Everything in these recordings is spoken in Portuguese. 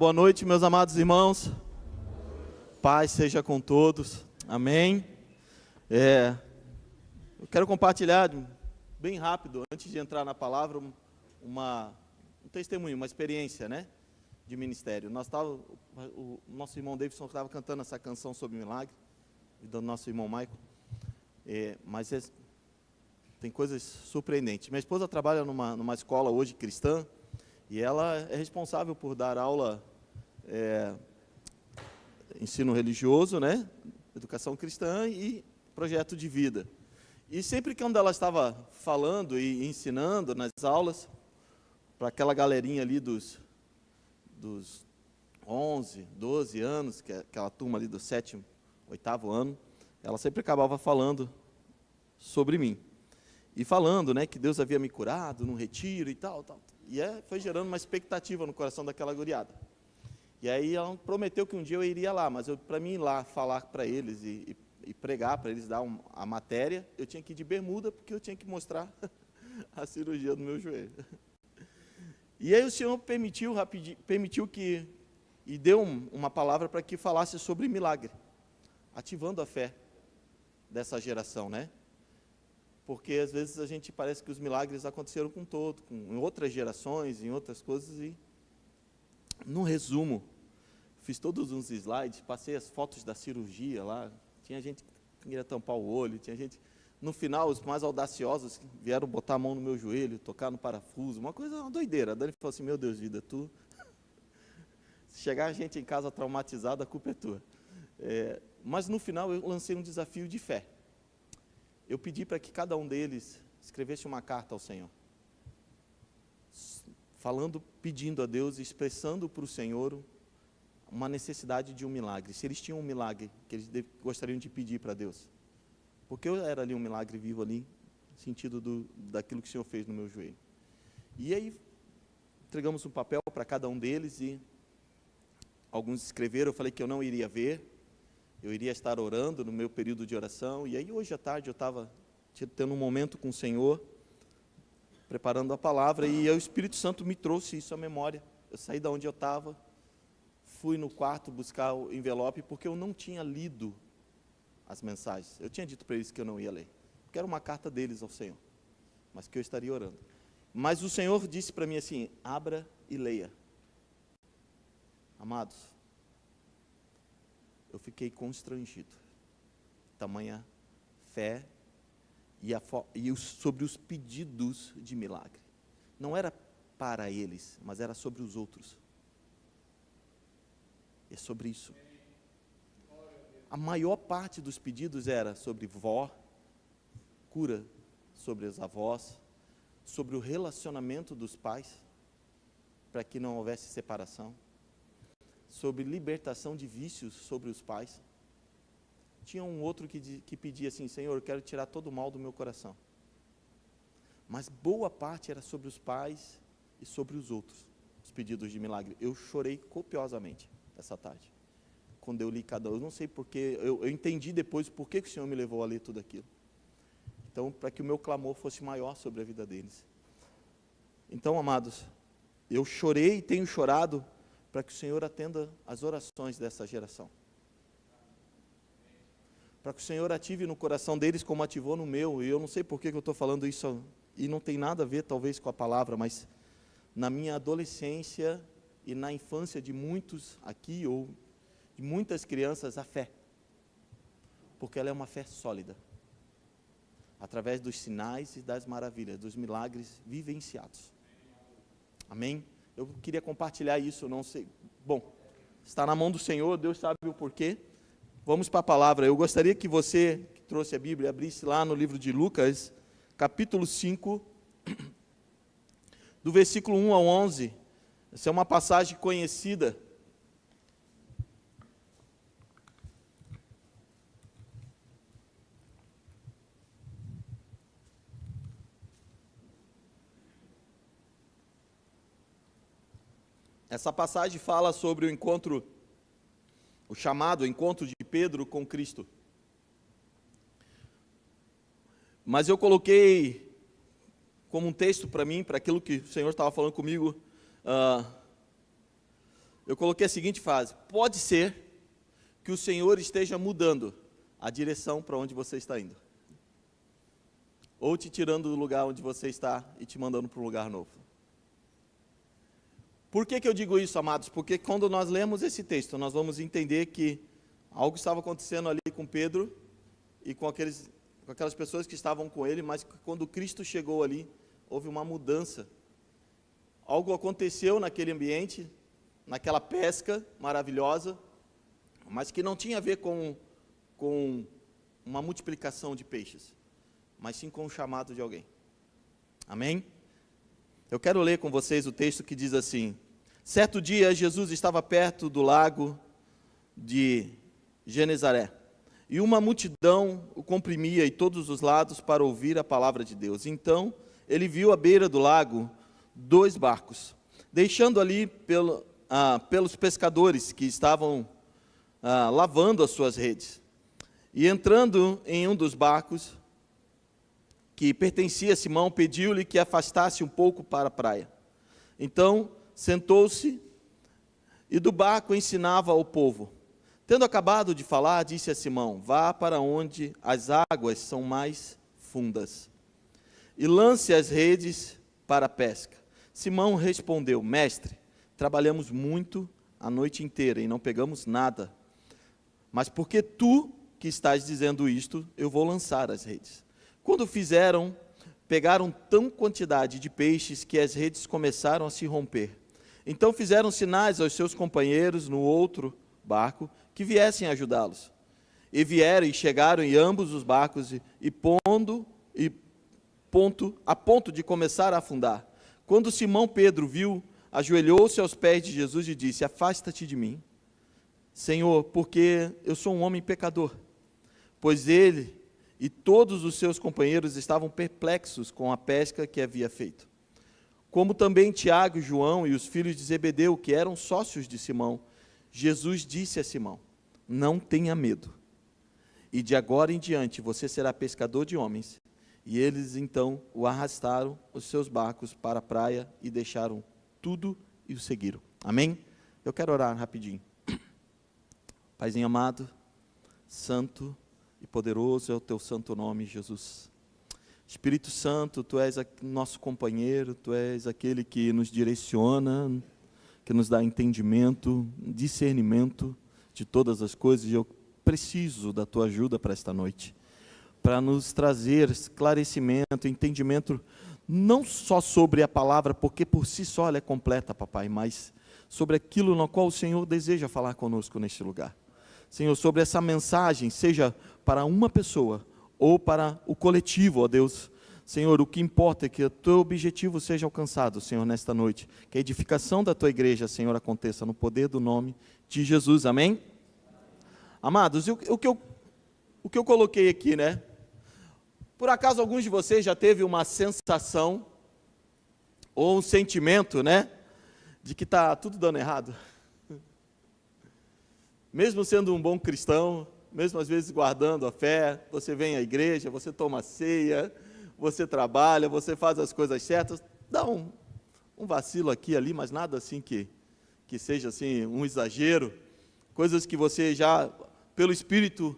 Boa noite, meus amados irmãos. Paz seja com todos. Amém. Eu quero compartilhar bem rápido, antes de entrar na palavra, um testemunho, uma experiência, de ministério. O nosso irmão Davidson estava cantando essa canção sobre milagre, e do nosso irmão Michael. Tem coisas surpreendentes. Minha esposa trabalha numa escola hoje cristã, e ela é responsável por dar aula, ensino religioso, educação cristã e projeto de vida. E sempre que ela estava falando e ensinando nas aulas, para aquela galerinha ali dos 11, 12 anos, que é aquela turma ali do 7º, 8º ano, ela sempre acabava falando sobre mim. E falando, que Deus havia me curado num retiro e tal. E foi gerando uma expectativa no coração daquela guriada. E aí ela prometeu que um dia eu iria lá, mas para mim ir lá falar para eles e pregar, para eles dar a matéria, eu tinha que ir de bermuda, porque eu tinha que mostrar a cirurgia do meu joelho. E aí o Senhor permitiu que, e deu uma palavra para que falasse sobre milagre, ativando a fé dessa geração, Porque às vezes a gente parece que os milagres aconteceram em outras gerações, em outras coisas, e no resumo, fiz todos uns slides, passei as fotos da cirurgia lá, tinha gente que queria tampar o olho, tinha gente, no final, os mais audaciosos vieram botar a mão no meu joelho, tocar no parafuso, uma doideira. A Dani falou assim: meu Deus, vida, se chegar a gente em casa traumatizada, a culpa é tua. Mas no final eu lancei um desafio de fé. Eu pedi para que cada um deles escrevesse uma carta ao Senhor, pedindo a Deus, expressando para o Senhor uma necessidade de um milagre. Se eles tinham um milagre que eles gostariam de pedir para Deus. Porque eu era ali um milagre vivo ali, no sentido daquilo que o Senhor fez no meu joelho. E aí, entregamos um papel para cada um deles e alguns escreveram. Eu falei que eu não iria ver, eu iria estar orando no meu período de oração. E aí, hoje à tarde, eu estava tendo um momento com o Senhor, preparando a palavra, e o Espírito Santo me trouxe isso à memória. Eu saí de onde eu estava, fui no quarto buscar o envelope, porque eu não tinha lido as mensagens. Eu tinha dito para eles que eu não ia ler, porque era uma carta deles ao Senhor, mas que eu estaria orando. Mas o Senhor disse para mim assim: abra e leia. Amados, eu fiquei constrangido, tamanha fé e sobre os pedidos de milagre. Não era para eles, mas era sobre os outros. É sobre isso. A maior parte dos pedidos era sobre cura sobre os avós, sobre o relacionamento dos pais, para que não houvesse separação, sobre libertação de vícios sobre os pais. Tinha um outro que pedia assim: Senhor, eu quero tirar todo o mal do meu coração. Mas boa parte era sobre os pais e sobre os outros, os pedidos de milagre. Eu chorei copiosamente essa tarde, quando eu li cada um. Eu não sei porque, eu entendi depois por que o Senhor me levou a ler tudo aquilo. Então, para que o meu clamor fosse maior sobre a vida deles. Então, amados, eu chorei e tenho chorado para que o Senhor atenda as orações dessa geração. Para que o Senhor ative no coração deles como ativou no meu. E eu não sei por que eu estou falando isso, e não tem nada a ver talvez com a palavra, mas na minha adolescência e na infância de muitos aqui, ou de muitas crianças, a fé. Porque ela é uma fé sólida, através dos sinais e das maravilhas, dos milagres vivenciados. Amém? Eu queria compartilhar isso, não sei. Bom, está na mão do Senhor, Deus sabe o porquê. Vamos para a palavra. Eu gostaria que você, que trouxe a Bíblia, abrisse lá no livro de Lucas, capítulo 5, do versículo 1 ao 11. Essa é uma passagem conhecida. Essa passagem fala sobre o chamado encontro de Pedro com Cristo. Mas eu coloquei como um texto para mim, para aquilo que o Senhor estava falando comigo, eu coloquei a seguinte frase: pode ser que o Senhor esteja mudando a direção para onde você está indo, ou te tirando do lugar onde você está e te mandando para um lugar novo. Por que eu digo isso, amados? Porque quando nós lemos esse texto, nós vamos entender que algo estava acontecendo ali com Pedro e com aquelas pessoas que estavam com ele, mas quando Cristo chegou ali, houve uma mudança. Algo aconteceu naquele ambiente, naquela pesca maravilhosa, mas que não tinha a ver com uma multiplicação de peixes, mas sim com o chamado de alguém. Amém? Eu quero ler com vocês o texto que diz assim: certo dia, Jesus estava perto do lago de Genezaré, e uma multidão o comprimia em todos os lados para ouvir a palavra de Deus. Então, ele viu à beira do lago 2 barcos, deixando ali pelos pescadores que estavam lavando as suas redes. E entrando em um dos barcos, que pertencia a Simão, pediu-lhe que afastasse um pouco para a praia. Então, sentou-se e do barco ensinava ao povo. Tendo acabado de falar, disse a Simão: vá para onde as águas são mais fundas e lance as redes para a pesca. Simão respondeu: mestre, trabalhamos muito a noite inteira e não pegamos nada. Mas porque tu que estás dizendo isto, eu vou lançar as redes. Quando fizeram, pegaram tão quantidade de peixes que as redes começaram a se romper. Então fizeram sinais aos seus companheiros no outro barco que viessem ajudá-los. E vieram e chegaram em ambos os barcos a ponto de começar a afundar. Quando Simão Pedro viu, ajoelhou-se aos pés de Jesus e disse: afasta-te de mim, Senhor, porque eu sou um homem pecador. Pois ele e todos os seus companheiros estavam perplexos com a pesca que havia feito. Como também Tiago e João e os filhos de Zebedeu, que eram sócios de Simão. Jesus disse a Simão: não tenha medo, e de agora em diante você será pescador de homens. E eles então o arrastaram os seus barcos para a praia e deixaram tudo e o seguiram. Amém? Eu quero orar rapidinho. Paizinho amado, santo e poderoso é o teu santo nome, Jesus. Espírito Santo, tu és nosso companheiro, tu és aquele que nos direciona, que nos dá entendimento, discernimento de todas as coisas. E eu preciso da tua ajuda para esta noite, para nos trazer esclarecimento, entendimento, não só sobre a palavra, porque por si só ela é completa, papai, mas sobre aquilo no qual o Senhor deseja falar conosco neste lugar. Senhor, sobre essa mensagem, seja para uma pessoa ou para o coletivo, ó Deus. Senhor, o que importa é que o teu objetivo seja alcançado, Senhor, nesta noite. Que a edificação da tua igreja, Senhor, aconteça no poder do nome de Jesus. Amém? Amados, o que eu coloquei aqui, né? Por acaso alguns de vocês já teve uma sensação ou um sentimento, né, de que está tudo dando errado? Mesmo sendo um bom cristão, mesmo às vezes guardando a fé, você vem à igreja, você toma ceia, você trabalha, você faz as coisas certas, dá um vacilo aqui e ali, mas nada assim que seja assim um exagero, coisas que você já, pelo Espírito,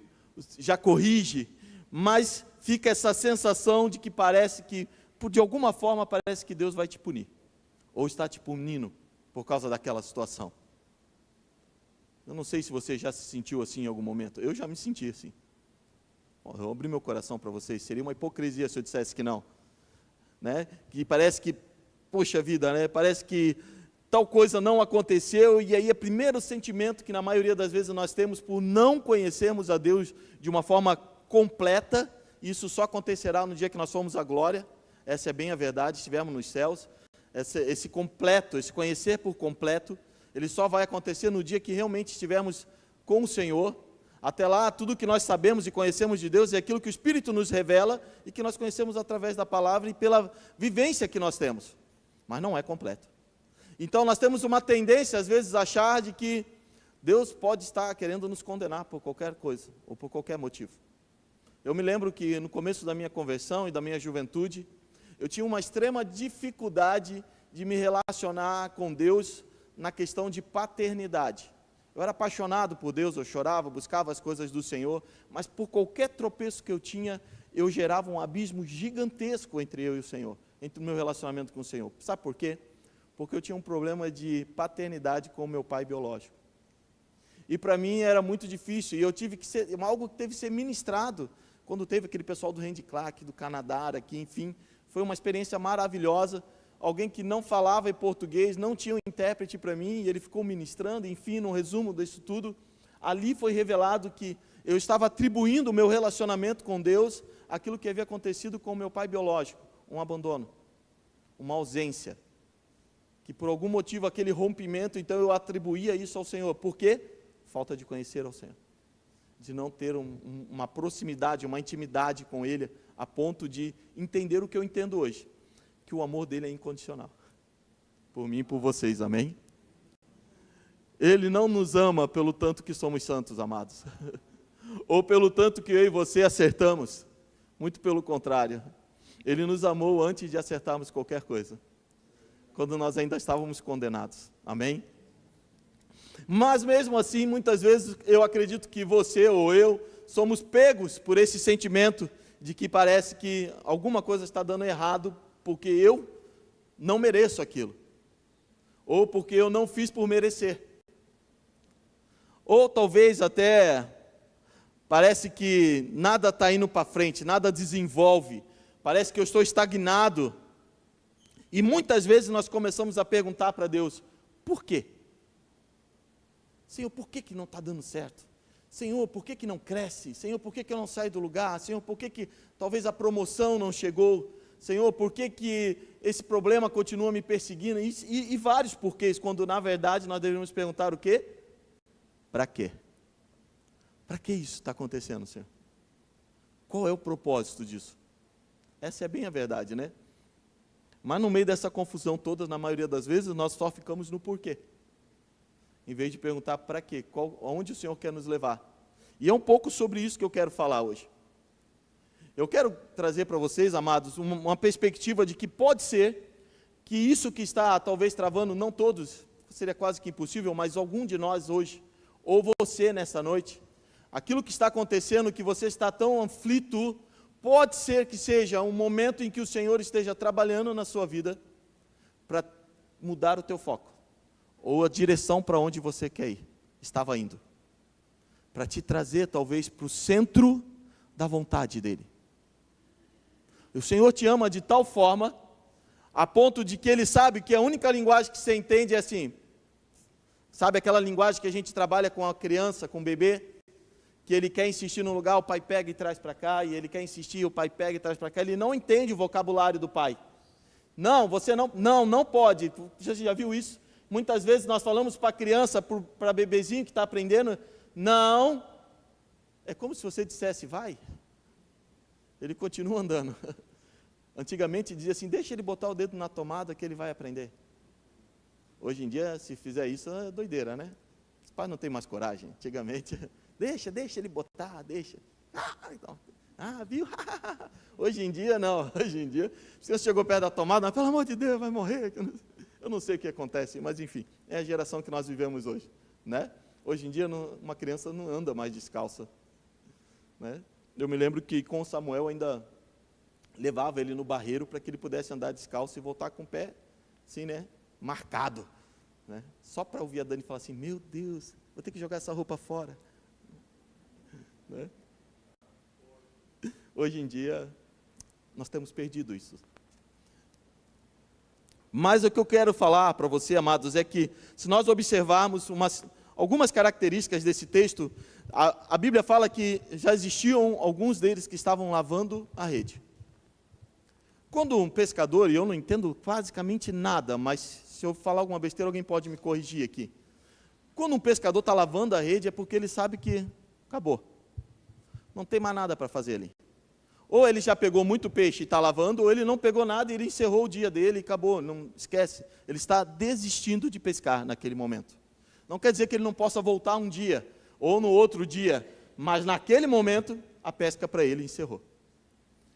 já corrige, mas fica essa sensação de que parece que, de alguma forma, parece que Deus vai te punir, ou está te punindo por causa daquela situação. Eu não sei se você já se sentiu assim em algum momento. Eu já me senti assim. Eu abri meu coração para vocês. Seria uma hipocrisia se eu dissesse que não, né? Que parece que, poxa vida, né? Parece que tal coisa não aconteceu, e aí é o primeiro sentimento que na maioria das vezes nós temos por não conhecermos a Deus de uma forma completa. Isso só acontecerá no dia que nós formos à glória. Essa é bem a verdade, estivermos nos céus. Esse completo, esse conhecer por completo, ele só vai acontecer no dia que realmente estivermos com o Senhor. Até lá, tudo que nós sabemos e conhecemos de Deus é aquilo que o Espírito nos revela e que nós conhecemos através da palavra e pela vivência que nós temos, mas não é completo. Então nós temos uma tendência às vezes a achar de que Deus pode estar querendo nos condenar por qualquer coisa ou por qualquer motivo. Eu me lembro que no começo da minha conversão e da minha juventude, eu tinha uma extrema dificuldade de me relacionar com Deus na questão de paternidade. Eu era apaixonado por Deus, eu chorava, buscava as coisas do Senhor, mas por qualquer tropeço que eu tinha, eu gerava um abismo gigantesco entre eu e o Senhor, entre o meu relacionamento com o Senhor. Sabe por quê? Porque eu tinha um problema de paternidade com o meu pai biológico. E para mim era muito difícil, e eu tive que ser, algo que teve que ser ministrado, quando teve aquele pessoal do Randy Clark, do Canadá, aqui, enfim, foi uma experiência maravilhosa. Alguém que não falava em português, não tinha um intérprete para mim, e ele ficou ministrando, enfim, no resumo disso tudo, ali foi revelado que eu estava atribuindo o meu relacionamento com Deus àquilo que havia acontecido com o meu pai biológico, um abandono, uma ausência, que por algum motivo aquele rompimento, então eu atribuía isso ao Senhor. Por quê? Falta de conhecer ao Senhor, de não ter uma proximidade, uma intimidade com Ele, a ponto de entender o que eu entendo hoje, que o amor dele é incondicional, por mim e por vocês, amém? Ele não nos ama pelo tanto que somos santos, amados, ou pelo tanto que eu e você acertamos, muito pelo contrário, Ele nos amou antes de acertarmos qualquer coisa, quando nós ainda estávamos condenados, amém? Mas mesmo assim, muitas vezes eu acredito que você ou eu somos pegos por esse sentimento de que parece que alguma coisa está dando errado, porque eu não mereço aquilo, ou porque eu não fiz por merecer, ou talvez até parece que nada está indo para frente, nada desenvolve, parece que eu estou estagnado, e muitas vezes nós começamos a perguntar para Deus, por quê? Senhor, por que não está dando certo? Senhor, por que não cresce? Senhor, por que eu não saio do lugar? Senhor, por que talvez a promoção não chegou? Senhor, por que esse problema continua me perseguindo? E vários porquês, quando na verdade nós deveríamos perguntar o quê? Para quê? Para que isso está acontecendo, Senhor? Qual é o propósito disso? Essa é bem a verdade, né? Mas no meio dessa confusão toda, na maioria das vezes, nós só ficamos no porquê, em vez de perguntar para quê, aonde o Senhor quer nos levar. E é um pouco sobre isso que eu quero falar hoje. Eu quero trazer para vocês, amados, uma perspectiva de que pode ser que isso que está talvez travando, não todos, seria quase que impossível, mas algum de nós hoje, ou você nessa noite, aquilo que está acontecendo, que você está tão aflito, pode ser que seja um momento em que o Senhor esteja trabalhando na sua vida para mudar o teu foco, ou a direção para onde você quer ir, estava indo, para te trazer talvez para o centro da vontade dEle. O Senhor te ama de tal forma, a ponto de que Ele sabe que a única linguagem que você entende é assim, sabe aquela linguagem que a gente trabalha com a criança, com o bebê, que ele quer insistir no lugar, o pai pega e traz para cá, e ele quer insistir, o pai pega e traz para cá, ele não entende o vocabulário do pai. Não, você não pode, você já viu isso? Muitas vezes nós falamos para a criança, para bebezinho que está aprendendo, não, é como se você dissesse, vai, ele continua andando. Antigamente dizia assim, deixa ele botar o dedo na tomada que ele vai aprender. Hoje em dia, se fizer isso, é doideira, né? Os pais não têm mais coragem, antigamente, deixa ele botar, deixa. Então, viu? Hoje em dia, não, hoje em dia, se você chegou perto da tomada, pelo amor de Deus, vai morrer. Eu não sei o que acontece, mas enfim, é a geração que nós vivemos hoje, né? Hoje em dia, uma criança não anda mais descalça, né? Eu me lembro que com o Samuel ainda levava ele no barreiro para que ele pudesse andar descalço e voltar com o pé, assim, né? Marcado, né? Só para ouvir a Dani falar assim, meu Deus, vou ter que jogar essa roupa fora, né? Hoje em dia, nós temos perdido isso. Mas o que eu quero falar para você, amados, é que se nós observarmos algumas características desse texto, a Bíblia fala que já existiam alguns deles que estavam lavando a rede. Quando um pescador, e eu não entendo basicamente nada, mas se eu falar alguma besteira, alguém pode me corrigir aqui. Quando um pescador está lavando a rede, é porque ele sabe que acabou. Não tem mais nada para fazer ali. Ou ele já pegou muito peixe e está lavando, ou ele não pegou nada e ele encerrou o dia dele e acabou, não esquece. Ele está desistindo de pescar naquele momento. Não quer dizer que ele não possa voltar um dia, ou no outro dia, mas naquele momento, a pesca para ele encerrou.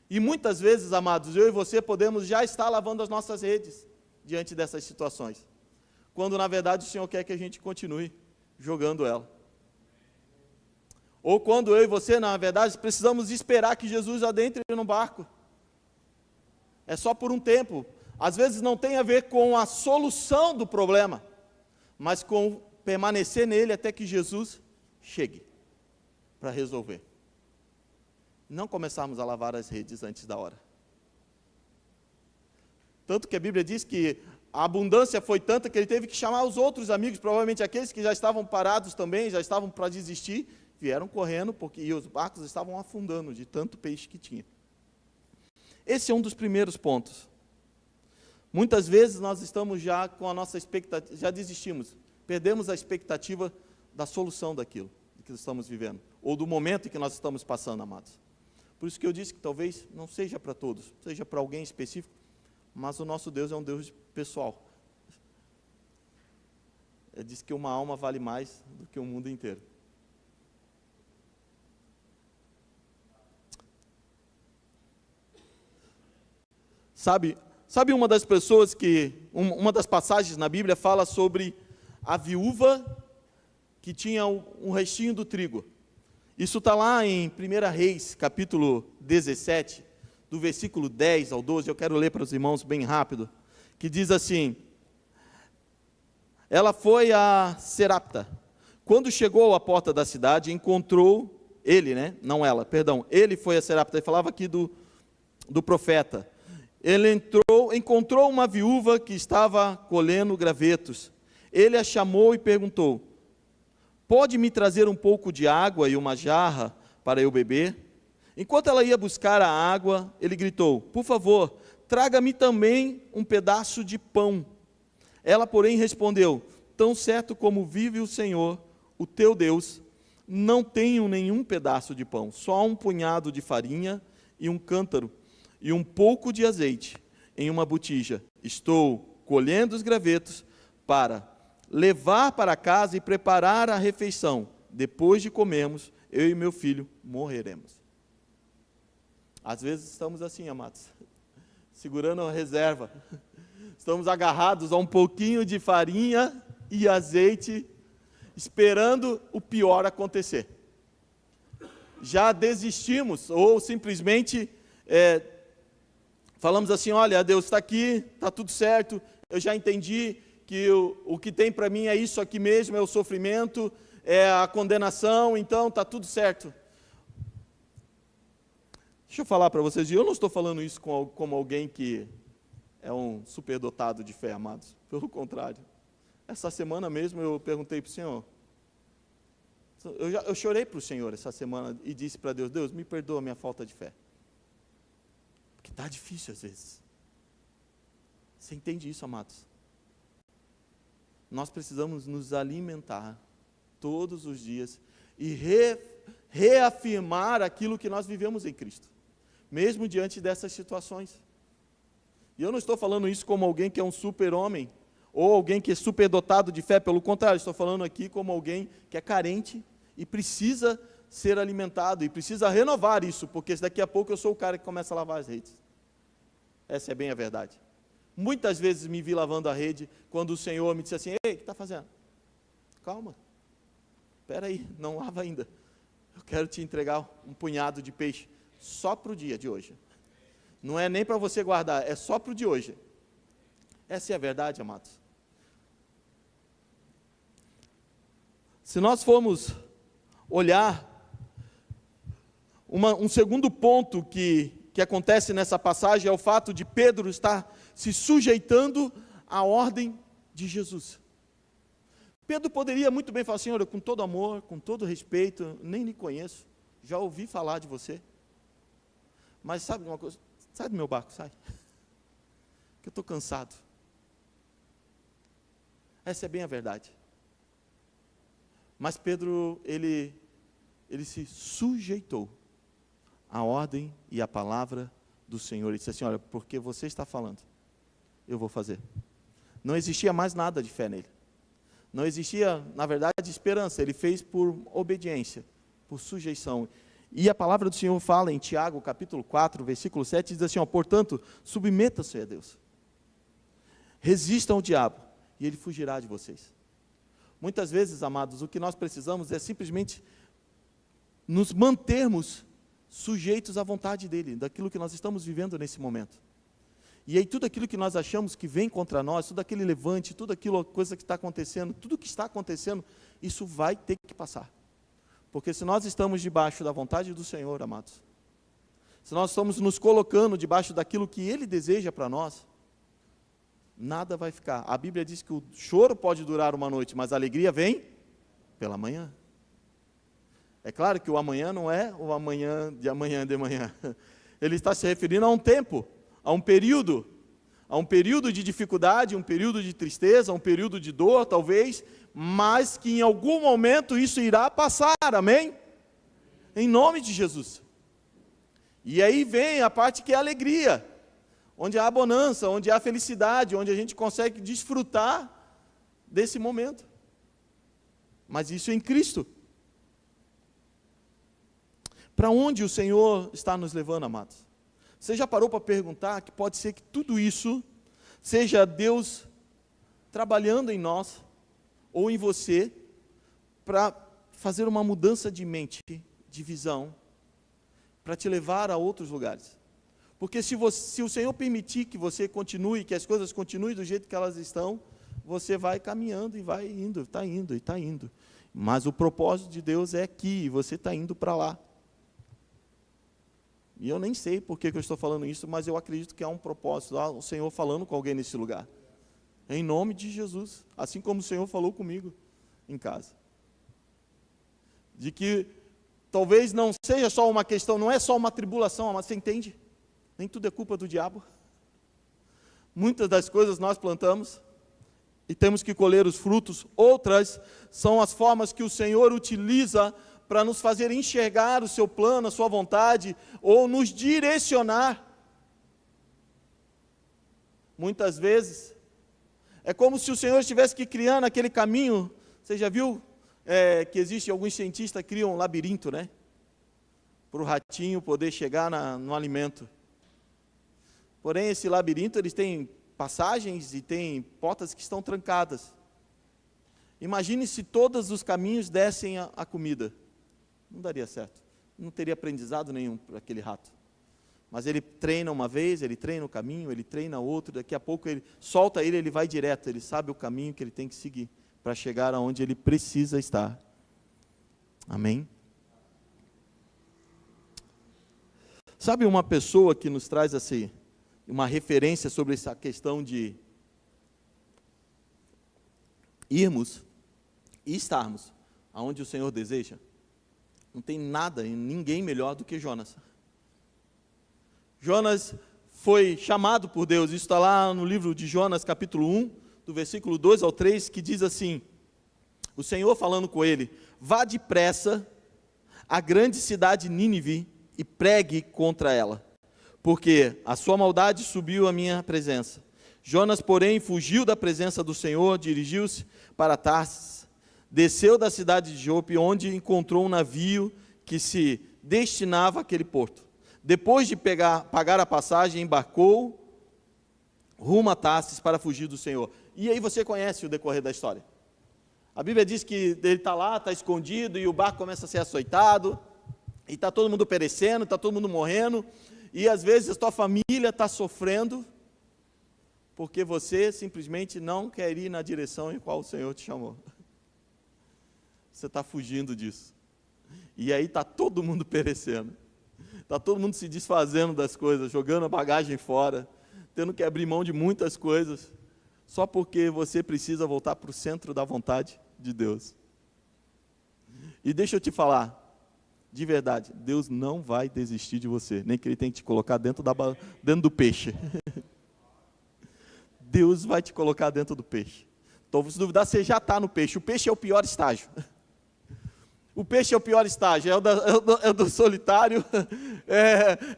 E muitas vezes, amados, eu e você podemos já estar lavando as nossas redes, diante dessas situações. quando na verdade o Senhor quer que a gente continue jogando ela. Ou quando eu e você, na verdade, precisamos esperar que Jesus adentre no barco. É só por um tempo. Às vezes não tem a ver com a solução do problema, mas com permanecer nele até que Jesus chegue para resolver. Não começarmos a lavar as redes antes da hora. Tanto que a Bíblia diz que a abundância foi tanta que ele teve que chamar os outros amigos, provavelmente aqueles que já estavam parados também, já estavam para desistir, vieram correndo, porque os barcos estavam afundando de tanto peixe que tinha. Esse é um dos primeiros pontos. Muitas vezes nós estamos já com a nossa expectativa, já desistimos, perdemos a expectativa da solução daquilo que estamos vivendo, ou do momento em que nós estamos passando, amados. Por isso que eu disse que talvez não seja para todos, seja para alguém específico, mas o nosso Deus é um Deus pessoal. Ele diz que uma alma vale mais do que o mundo inteiro. Sabe uma das pessoas uma das passagens na Bíblia fala sobre a viúva que tinha um restinho do trigo. Isso está lá em 1 Reis, capítulo 17, do versículo 10 ao 12, eu quero ler para os irmãos bem rápido, que diz assim: ela foi a Serapta. Quando chegou à porta da cidade, encontrou, ele foi a Serapta, ele falava aqui do profeta. Ele encontrou uma viúva que estava colhendo gravetos. Ele a chamou e perguntou: pode me trazer um pouco de água e uma jarra para eu beber? Enquanto ela ia buscar a água, ele gritou: por favor, traga-me também um pedaço de pão. Ela, porém, respondeu: tão certo como vive o Senhor, o teu Deus, não tenho nenhum pedaço de pão, só um punhado de farinha e um cântaro, e um pouco de azeite em uma botija. Estou colhendo os gravetos para levar para casa e preparar a refeição. Depois de comermos, eu e meu filho morreremos. Às vezes estamos assim, amados, segurando a reserva. Estamos agarrados a um pouquinho de farinha e azeite, esperando o pior acontecer. Já desistimos, ou simplesmente falamos assim: olha, Deus está aqui, está tudo certo, eu já entendi que o que tem para mim é isso aqui mesmo, é o sofrimento, é a condenação, então está tudo certo. Deixa eu falar para vocês, e eu não estou falando isso como alguém que é um superdotado de fé, amados, pelo contrário. Essa semana mesmo eu perguntei para o Senhor, eu chorei para o Senhor essa semana e disse para Deus: Deus, me perdoa a minha falta de fé. Porque está difícil às vezes. Você entende isso, amados? Nós precisamos nos alimentar todos os dias e reafirmar aquilo que nós vivemos em Cristo, mesmo diante dessas situações. E eu não estou falando isso como alguém que é um super-homem, ou alguém que é superdotado de fé, pelo contrário, estou falando aqui como alguém que é carente e precisa ser alimentado, e precisa renovar isso, porque daqui a pouco eu sou o cara que começa a lavar as redes. Essa é bem a verdade. Muitas vezes me vi lavando a rede, quando o Senhor me disse assim: ei, o que está fazendo? Calma, espera aí, não lava ainda. Eu quero te entregar um punhado de peixe, só para o dia de hoje. Não é nem para você guardar, é só para o de hoje. Essa é a verdade, amados. Se nós formos olhar, um segundo ponto que acontece nessa passagem é o fato de Pedro estar se sujeitando à ordem de Jesus. Pedro poderia muito bem falar: Senhor, com todo amor, com todo respeito, nem lhe conheço, já ouvi falar de você, mas sabe de uma coisa? Sai do meu barco, sai, que eu estou cansado. Essa é bem a verdade. Mas Pedro, ele se sujeitou à ordem e à palavra do Senhor. Ele disse assim: olha, porque você está falando, eu vou fazer. Não existia mais nada de fé nele. Não existia, na verdade, esperança. Ele fez por obediência, por sujeição. E a palavra do Senhor fala em Tiago, capítulo 4, versículo 7, diz assim: portanto, submeta-se a Deus. Resistam ao diabo, e ele fugirá de vocês. Muitas vezes, amados, o que nós precisamos é simplesmente nos mantermos sujeitos à vontade dele, daquilo que nós estamos vivendo nesse momento. E aí tudo aquilo que nós achamos que vem contra nós, tudo aquele levante, tudo aquilo, coisa que está acontecendo, tudo que está acontecendo, isso vai ter que passar. Porque se nós estamos debaixo da vontade do Senhor, amados, se nós estamos nos colocando debaixo daquilo que Ele deseja para nós, nada vai ficar. A Bíblia diz que o choro pode durar uma noite, mas a alegria vem pela manhã. É claro que o amanhã não é o amanhã de amanhã de manhã. Ele está se referindo a um tempo, a um período de dificuldade, um período de tristeza, um período de dor, talvez, mas que em algum momento isso irá passar, amém? Em nome de Jesus. E aí vem a parte que é a alegria, onde há bonança, onde há felicidade, onde a gente consegue desfrutar desse momento. Mas isso em Cristo. Para onde o Senhor está nos levando, amados? Você já parou para perguntar que pode ser que tudo isso seja Deus trabalhando em nós, ou em você, para fazer uma mudança de mente, de visão, para te levar a outros lugares? Porque se o Senhor permitir que você continue, que as coisas continuem do jeito que elas estão, você vai caminhando e vai indo, está indo e está indo. Mas o propósito de Deus é aqui, e você está indo para lá. E eu nem sei por que eu estou falando isso, mas eu acredito que há um propósito, há o Senhor falando com alguém nesse lugar. Em nome de Jesus, assim como o Senhor falou comigo em casa. De que talvez não seja só uma questão, não é só uma tribulação, mas você entende? Nem tudo é culpa do diabo. Muitas das coisas nós plantamos e temos que colher os frutos, outras são as formas que o Senhor utiliza para nos fazer enxergar o seu plano, a sua vontade, ou nos direcionar. Muitas vezes, é como se o Senhor estivesse que criando aquele caminho. Você já viu que existe, alguns cientistas criam um labirinto, né? Para o ratinho poder chegar no alimento. Porém, esse labirinto, eles têm passagens e tem portas que estão trancadas. Imagine se todos os caminhos dessem a comida. Não daria certo. Não teria aprendizado nenhum para aquele rato. Mas ele treina uma vez, ele treina o caminho, ele treina outro, daqui a pouco ele solta ele vai direto, ele sabe o caminho que ele tem que seguir para chegar aonde ele precisa estar. Amém? Sabe uma pessoa que nos traz assim, uma referência sobre essa questão de irmos e estarmos aonde o Senhor deseja? Não tem nada e ninguém melhor do que Jonas. Jonas foi chamado por Deus, isso está lá no livro de Jonas, capítulo 1, do versículo 2 ao 3, que diz assim, o Senhor falando com ele, vá depressa à grande cidade Nínive e pregue contra ela, porque a sua maldade subiu à minha presença. Jonas, porém, fugiu da presença do Senhor, dirigiu-se para Tarsis, desceu da cidade de Jope, onde encontrou um navio que se destinava àquele porto. Depois de pagar a passagem, embarcou rumo a Tarsis para fugir do Senhor. E aí você conhece o decorrer da história. A Bíblia diz que ele está lá, está escondido, e o barco começa a ser açoitado, e está todo mundo perecendo, está todo mundo morrendo, e às vezes a tua família está sofrendo, porque você simplesmente não quer ir na direção em qual o Senhor te chamou. Você está fugindo disso. E aí está todo mundo perecendo. Está todo mundo se desfazendo das coisas, jogando a bagagem fora, tendo que abrir mão de muitas coisas, só porque você precisa voltar para o centro da vontade de Deus. E deixa eu te falar, de verdade, Deus não vai desistir de você, nem que Ele tenha que te colocar dentro do peixe. Deus vai te colocar dentro do peixe. Então, se duvidar, você já está no peixe. O peixe é o pior estágio. O peixe é o pior estágio, é o do solitário,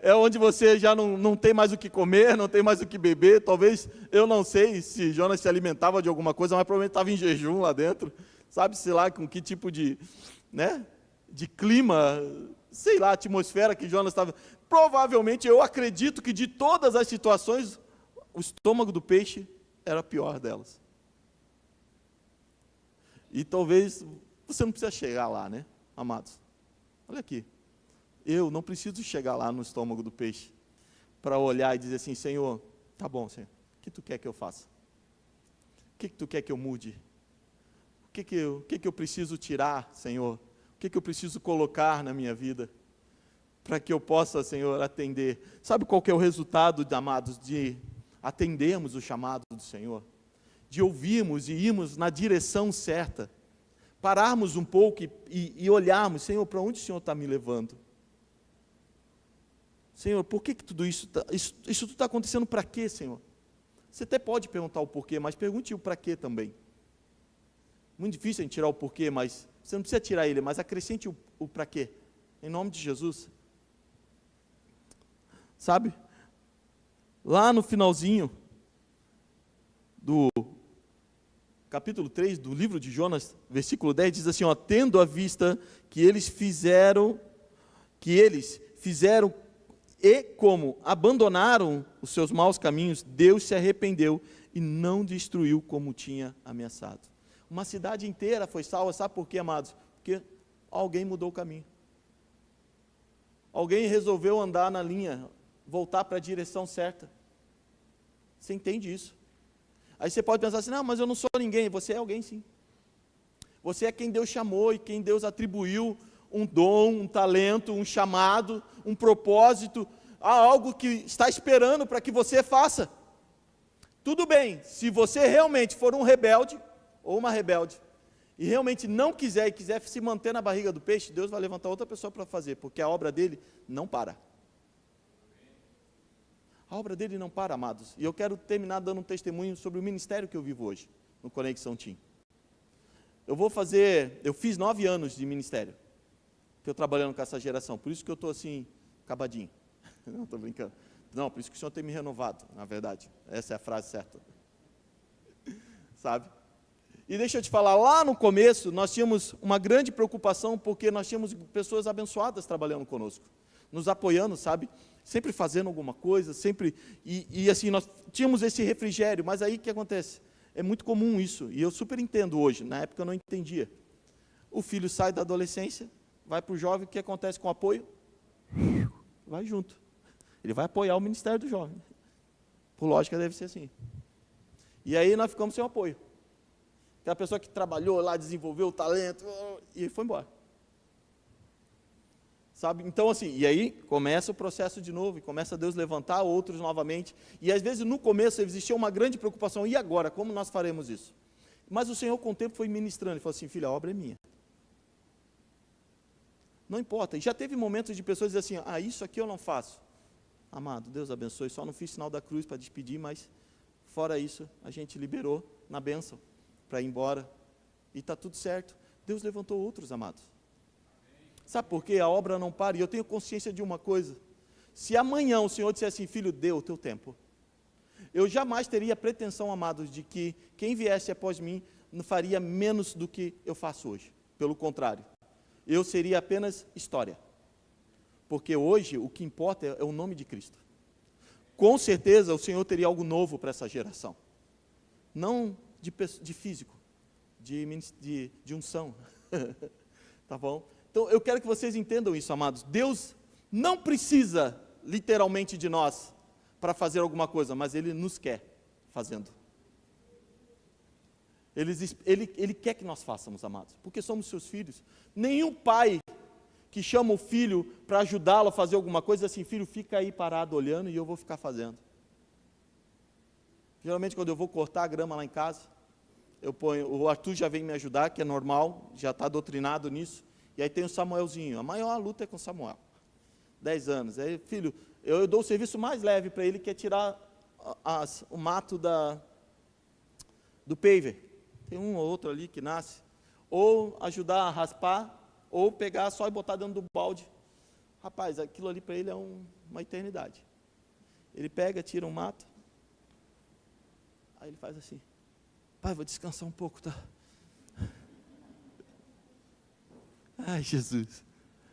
é onde você já não tem mais o que comer, não tem mais o que beber. Talvez, eu não sei se Jonas se alimentava de alguma coisa, mas provavelmente estava em jejum lá dentro. Sabe-se lá com que tipo de clima, sei lá, atmosfera que Jonas estava. Provavelmente, eu acredito que de todas as situações, o estômago do peixe era a pior delas. E talvez você não precisa chegar lá, né, amados? Olha aqui, eu não preciso chegar lá no estômago do peixe para olhar e dizer assim, Senhor, tá bom, Senhor, o que tu quer que eu faça? O que tu quer que eu mude? O que eu preciso tirar, Senhor? O que eu preciso colocar na minha vida? Para que eu possa, Senhor, atender. Sabe qual que é o resultado, amados, de atendermos o chamado do Senhor? De ouvirmos e irmos na direção certa. Pararmos um pouco e olharmos, Senhor, para onde o Senhor está me levando? Senhor, por que tudo isso tudo está acontecendo para quê, Senhor? Você até pode perguntar o porquê, mas pergunte o para quê também. Muito difícil a gente tirar o porquê, mas você não precisa tirar ele, mas acrescente o para quê. Em nome de Jesus. Sabe? Lá no finalzinho do capítulo 3 do livro de Jonas, versículo 10, diz assim, ó, tendo à vista que eles fizeram e como abandonaram os seus maus caminhos, Deus se arrependeu e não destruiu como tinha ameaçado. Uma cidade inteira foi salva, sabe por quê, amados? Porque alguém mudou o caminho. Alguém resolveu andar na linha, voltar para a direção certa. Você entende isso? Aí você pode pensar assim, não, mas eu não sou ninguém. Você é alguém, sim. Você é quem Deus chamou e quem Deus atribuiu um dom, um talento, um chamado, um propósito, algo que está esperando para que você faça. Tudo bem, se você realmente for um rebelde ou uma rebelde, e realmente não quiser e quiser se manter na barriga do peixe, Deus vai levantar outra pessoa para fazer, porque a obra dele não para. A obra dele não para, amados. E eu quero terminar dando um testemunho sobre o ministério que eu vivo hoje, no Conexão Team. Eu fiz 9 anos de ministério, que eu trabalhando com essa geração, por isso que eu estou assim, acabadinho. Não, estou brincando. Não, por isso que o Senhor tem me renovado, na verdade. Essa é a frase certa. Sabe? E deixa eu te falar, lá no começo, nós tínhamos uma grande preocupação, porque nós tínhamos pessoas abençoadas trabalhando conosco, nos apoiando, sabe? Sempre fazendo alguma coisa, sempre, e assim, nós tínhamos esse refrigério, mas aí o que acontece? É muito comum isso, e eu super entendo hoje, na época eu não entendia. O filho sai da adolescência, vai para o jovem, o que acontece com o apoio? Vai junto. Ele vai apoiar o ministério do jovem. Por lógica deve ser assim. E aí nós ficamos sem apoio. Aquela pessoa que trabalhou lá, desenvolveu o talento, e foi embora. Sabe? Então assim, e aí começa o processo de novo, e começa Deus levantar outros novamente, e às vezes no começo existia uma grande preocupação, e agora, como nós faremos isso? Mas o Senhor com o tempo foi ministrando, ele falou assim, filha, a obra é minha. Não importa, e já teve momentos de pessoas dizer assim, isso aqui eu não faço. Amado, Deus abençoe, só não fiz sinal da cruz para despedir, mas fora isso, a gente liberou na bênção, para ir embora, e está tudo certo. Deus levantou outros, amados. Sabe por quê? A obra não para, e eu tenho consciência de uma coisa, se amanhã o Senhor disser assim, filho, dê o teu tempo, eu jamais teria pretensão, amados, de que quem viesse após mim não faria menos do que eu faço hoje, pelo contrário, eu seria apenas história, porque hoje o que importa é o nome de Cristo. Com certeza o Senhor teria algo novo para essa geração, não de físico, de unção, tá bom? Então eu quero que vocês entendam isso, amados, Deus não precisa literalmente de nós para fazer alguma coisa, mas Ele nos quer fazendo. Ele quer que nós façamos, amados, porque somos seus filhos. Nenhum pai que chama o filho para ajudá-lo a fazer alguma coisa, assim, filho, fica aí parado olhando e eu vou ficar fazendo. Geralmente quando eu vou cortar a grama lá em casa, o Arthur já vem me ajudar, que é normal, já está doutrinado nisso, e aí tem o Samuelzinho, a maior luta é com o Samuel, 10 anos, aí filho, eu dou o serviço mais leve para ele, que é tirar o mato do paver, tem um ou outro ali que nasce, ou ajudar a raspar, ou pegar só e botar dentro do balde. Rapaz, aquilo ali para ele é uma eternidade. Ele pega, tira um mato, aí ele faz assim, pai, vou descansar um pouco, tá? Ai, Jesus.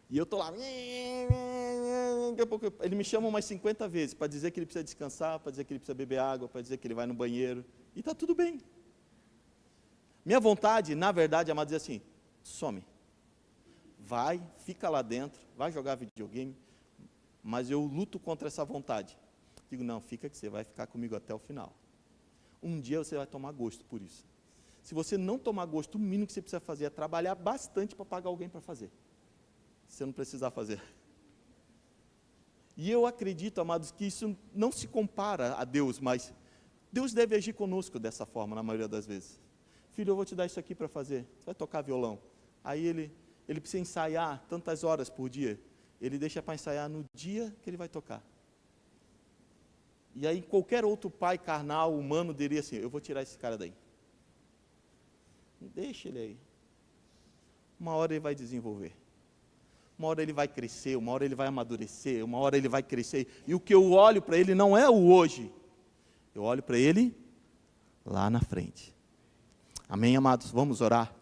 E eu estou lá, daqui a pouco ele me chama umas 50 vezes, para dizer que ele precisa descansar, para dizer que ele precisa beber água, para dizer que ele vai no banheiro, e está tudo bem. Minha vontade, na verdade, amados, é assim: some. Vai, fica lá dentro, vai jogar videogame, mas eu luto contra essa vontade. Digo, não, fica que você vai ficar comigo até o final. Um dia você vai tomar gosto por isso. Se você não tomar gosto, o mínimo que você precisa fazer é trabalhar bastante para pagar alguém para fazer. Se você não precisar fazer. E eu acredito, amados, que isso não se compara a Deus, mas Deus deve agir conosco dessa forma, na maioria das vezes. Filho, eu vou te dar isso aqui para fazer. Você vai tocar violão. Aí ele precisa ensaiar tantas horas por dia. Ele deixa para ensaiar no dia que ele vai tocar. E aí qualquer outro pai carnal, humano, diria assim: eu vou tirar esse cara daí. Deixa ele aí. Uma hora ele vai desenvolver. Uma hora ele vai crescer, uma hora ele vai amadurecer, uma hora ele vai crescer. E o que eu olho para ele não é o hoje. Eu olho para ele lá na frente. Amém, amados? Vamos orar.